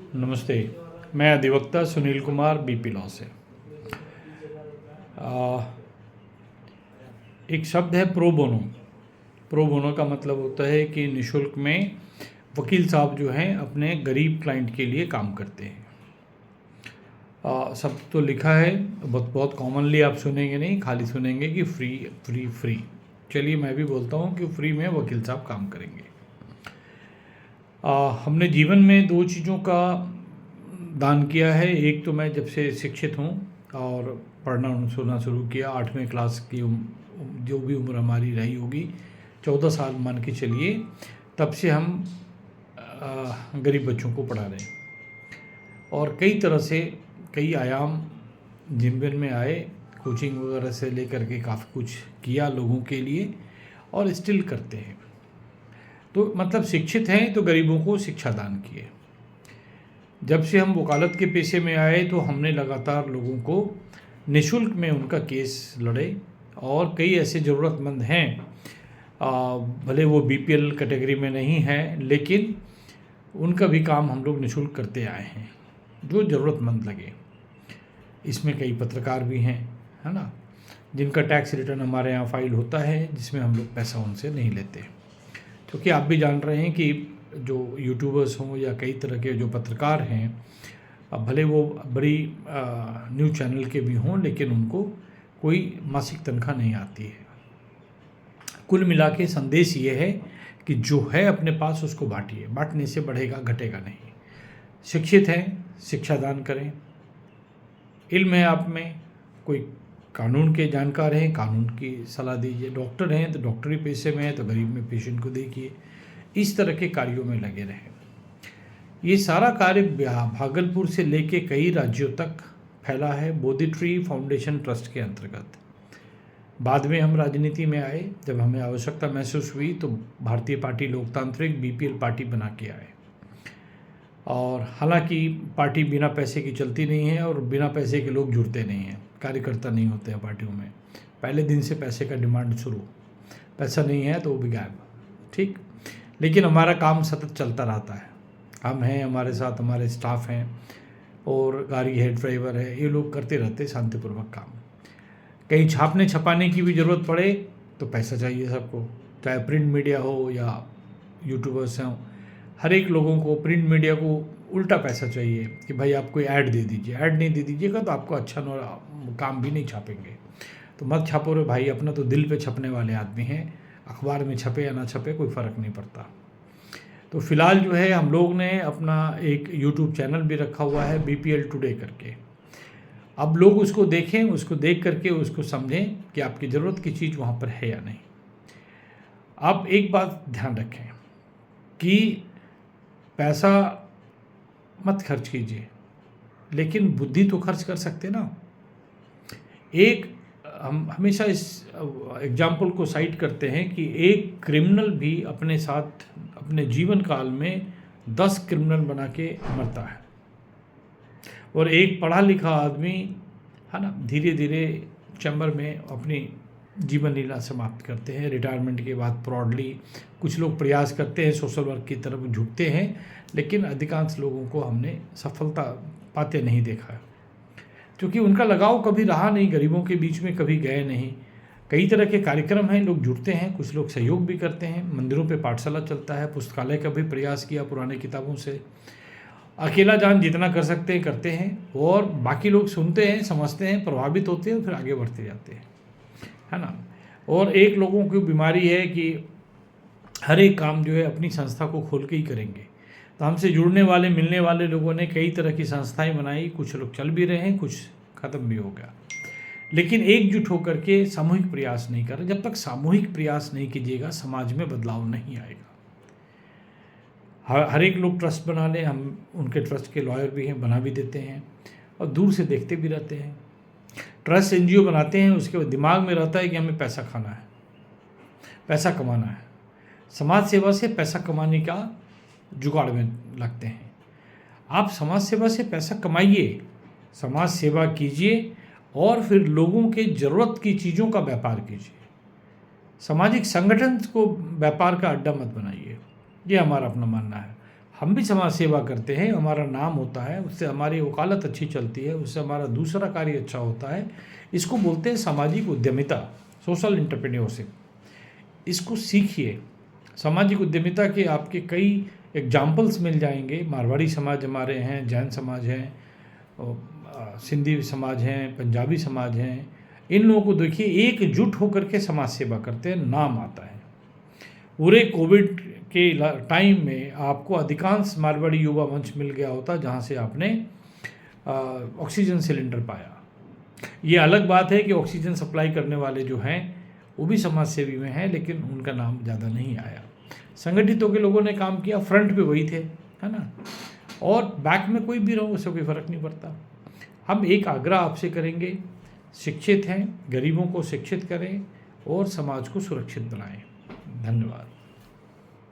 नमस्ते। मैं अधिवक्ता सुनील कुमार बीपी लॉ से। एक शब्द है प्रो बोनो। प्रो बोनो का मतलब होता है कि निःशुल्क में वकील साहब जो हैं अपने गरीब क्लाइंट के लिए काम करते हैं। सब तो लिखा है, बहुत कॉमनली आप सुनेंगे नहीं, खाली सुनेंगे कि फ्री फ्री फ्री। चलिए मैं भी बोलता हूँ कि फ्री में वकील साहब काम करेंगे। हमने जीवन में दो चीज़ों का दान किया है। एक तो मैं जब से शिक्षित हूँ और पढ़ना सुनना शुरू किया, 8वीं क्लास की जो भी उम्र हमारी रही होगी, 14 साल मान के चलिए, तब से हम गरीब बच्चों को पढ़ा रहे हैं। और कई तरह से कई आयाम जीवन में आए, कोचिंग वगैरह से लेकर के काफ़ी कुछ किया लोगों के लिए और स्टिल करते हैं। तो मतलब शिक्षित हैं तो गरीबों को शिक्षा दान किए। जब से हम वकालत के पेशे में आए तो हमने लगातार लोगों को निःशुल्क में उनका केस लड़े। और कई ऐसे ज़रूरतमंद हैं, भले वो बीपीएल कैटेगरी में नहीं हैं, लेकिन उनका भी काम हम लोग निःशुल्क करते आए हैं जो ज़रूरतमंद लगे। इसमें कई पत्रकार भी हैं, है ना, जिनका टैक्स रिटर्न हमारे यहाँ फाइल होता है, जिसमें हम लोग पैसा उनसे नहीं लेते। क्योंकि आप भी जान रहे हैं कि जो यूट्यूबर्स हों या कई तरह के जो पत्रकार हैं, अब भले वो बड़ी न्यूज़ चैनल के भी हों, लेकिन उनको कोई मासिक तनख्वाह नहीं आती है। कुल मिला के संदेश ये है कि जो है अपने पास उसको बांटिए, बांटने से बढ़ेगा घटेगा नहीं। शिक्षित हैं, शिक्षा दान करें। इल्म है आप में, कोई कानून के जानकार हैं, कानून की सलाह दीजिए। डॉक्टर हैं तो डॉक्टरी पेशे में हैं तो गरीब में पेशेंट को देखिए। इस तरह के कार्यों में लगे रहें। ये सारा कार्य भागलपुर से लेके कई राज्यों तक फैला है बोधि ट्री फाउंडेशन ट्रस्ट के अंतर्गत। बाद में हम राजनीति में आए, जब हमें आवश्यकता महसूस हुई तो भारतीय पार्टी लोकतांत्रिक बीपीएल पार्टी बना के आए। और हालांकि पार्टी बिना पैसे की चलती नहीं है और बिना पैसे के लोग जुड़ते नहीं हैं, कार्यकर्ता नहीं होते हैं पार्टियों में। पहले दिन से पैसे का डिमांड शुरू, पैसा नहीं है तो वो भी गायब, ठीक। लेकिन हमारा काम सतत चलता रहता है। हम हैं, हमारे साथ हमारे स्टाफ हैं और गाड़ी है, ड्राइवर है, ये लोग करते रहते शांतिपूर्वक काम। कहीं छापने छपाने की भी ज़रूरत पड़े तो पैसा चाहिए सबको, चाहे प्रिंट मीडिया हो या यूट्यूबर्स हों। हर एक लोगों को, प्रिंट मीडिया को उल्टा पैसा चाहिए कि भाई आप कोई ऐड दे दीजिए। ऐड नहीं दे दीजिएगा तो आपको अच्छा काम भी नहीं छापेंगे। तो मत छापो रे भाई, अपना तो दिल पे छपने वाले आदमी हैं। अखबार में छपे या ना छपे कोई फ़र्क नहीं पड़ता। तो फिलहाल जो है हम लोग ने अपना एक यूट्यूब चैनल भी रखा हुआ है बीपीएल टुडे करके। अब लोग उसको देखें, उसको देख करके उसको समझें कि आपकी ज़रूरत की चीज़ वहाँ पर है या नहीं। आप एक बात ध्यान रखें कि पैसा मत खर्च कीजिए, लेकिन बुद्धि तो खर्च कर सकते ना। हम हमेशा इस एग्जाम्पल को साइट करते हैं कि एक क्रिमिनल भी अपने साथ अपने जीवन काल में 10 क्रिमिनल बना के मरता है, और एक पढ़ा लिखा आदमी, है ना, धीरे धीरे चैम्बर में अपनी जीवन लीला समाप्त करते हैं। रिटायरमेंट के बाद प्रॉडली कुछ लोग प्रयास करते हैं, सोशल वर्क की तरफ झुकते हैं, लेकिन अधिकांश लोगों को हमने सफलता पाते नहीं देखा है, क्योंकि उनका लगाव कभी रहा नहीं, गरीबों के बीच में कभी गए नहीं। कई तरह के कार्यक्रम हैं, लोग जुड़ते हैं, कुछ लोग सहयोग भी करते हैं। मंदिरों पे पाठशाला चलता है, पुस्तकालय का भी प्रयास किया पुराने किताबों से। अकेला जान जितना कर सकते हैं करते हैं, और बाकी लोग सुनते हैं, समझते हैं, प्रभावित होते हैं, फिर आगे बढ़ते जाते हैं, है ना। और एक लोगों की बीमारी है कि हर एक काम जो है अपनी संस्था को खोल के ही करेंगे। तो हमसे जुड़ने वाले, मिलने वाले लोगों ने कई तरह की संस्थाएं बनाई, कुछ लोग चल भी रहे हैं, कुछ ख़त्म भी हो गया। लेकिन एकजुट होकर के सामूहिक प्रयास नहीं कर रहे। जब तक सामूहिक प्रयास नहीं कीजिएगा, समाज में बदलाव नहीं आएगा। हर एक लोग ट्रस्ट बना लें, हम उनके ट्रस्ट के लॉयर भी हैं, बना भी देते हैं और दूर से देखते भी रहते हैं। ट्रस्ट एनजीओ बनाते हैं, उसके दिमाग में रहता है कि हमें पैसा खाना है, पैसा कमाना है। समाज सेवा से पैसा कमाने का जुगाड़ में लगते हैं। आप समाज सेवा से पैसा कमाइए, समाज सेवा कीजिए और फिर लोगों के ज़रूरत की चीज़ों का व्यापार कीजिए। सामाजिक संगठन को व्यापार का अड्डा मत बनाइए, ये हमारा अपना मानना है। हम भी समाज सेवा करते हैं, हमारा नाम होता है, उससे हमारी वकालत अच्छी चलती है, उससे हमारा दूसरा कार्य अच्छा होता है। इसको बोलते हैं सामाजिक उद्यमिता, सोशल एंटरप्रेन्योरशिप। इसको सीखिए। सामाजिक उद्यमिता के आपके कई एग्जाम्पल्स मिल जाएंगे। मारवाड़ी समाज हमारे हैं, जैन समाज हैं, सिंधी समाज हैं, पंजाबी समाज हैं। इन लोगों को देखिए, एकजुट होकर के समाज सेवा करते हैं, नाम आता है। पूरे कोविड के टाइम में आपको अधिकांश मारवाड़ी युवा मंच मिल गया होता जहाँ से आपने ऑक्सीजन सिलेंडर पाया। ये अलग बात है कि ऑक्सीजन सप्लाई करने वाले जो हैं वो भी समाज सेवी में हैं, लेकिन उनका नाम ज़्यादा नहीं आया। संगठित होकर लोगों ने काम किया, फ्रंट पे वही थे, है ना। और बैक में कोई भी रहो, उससे कोई फ़र्क नहीं पड़ता। हम एक आग्रह आपसे करेंगे, शिक्षित हैं, गरीबों को शिक्षित करें और समाज को सुरक्षित बनाएं। धन्यवाद।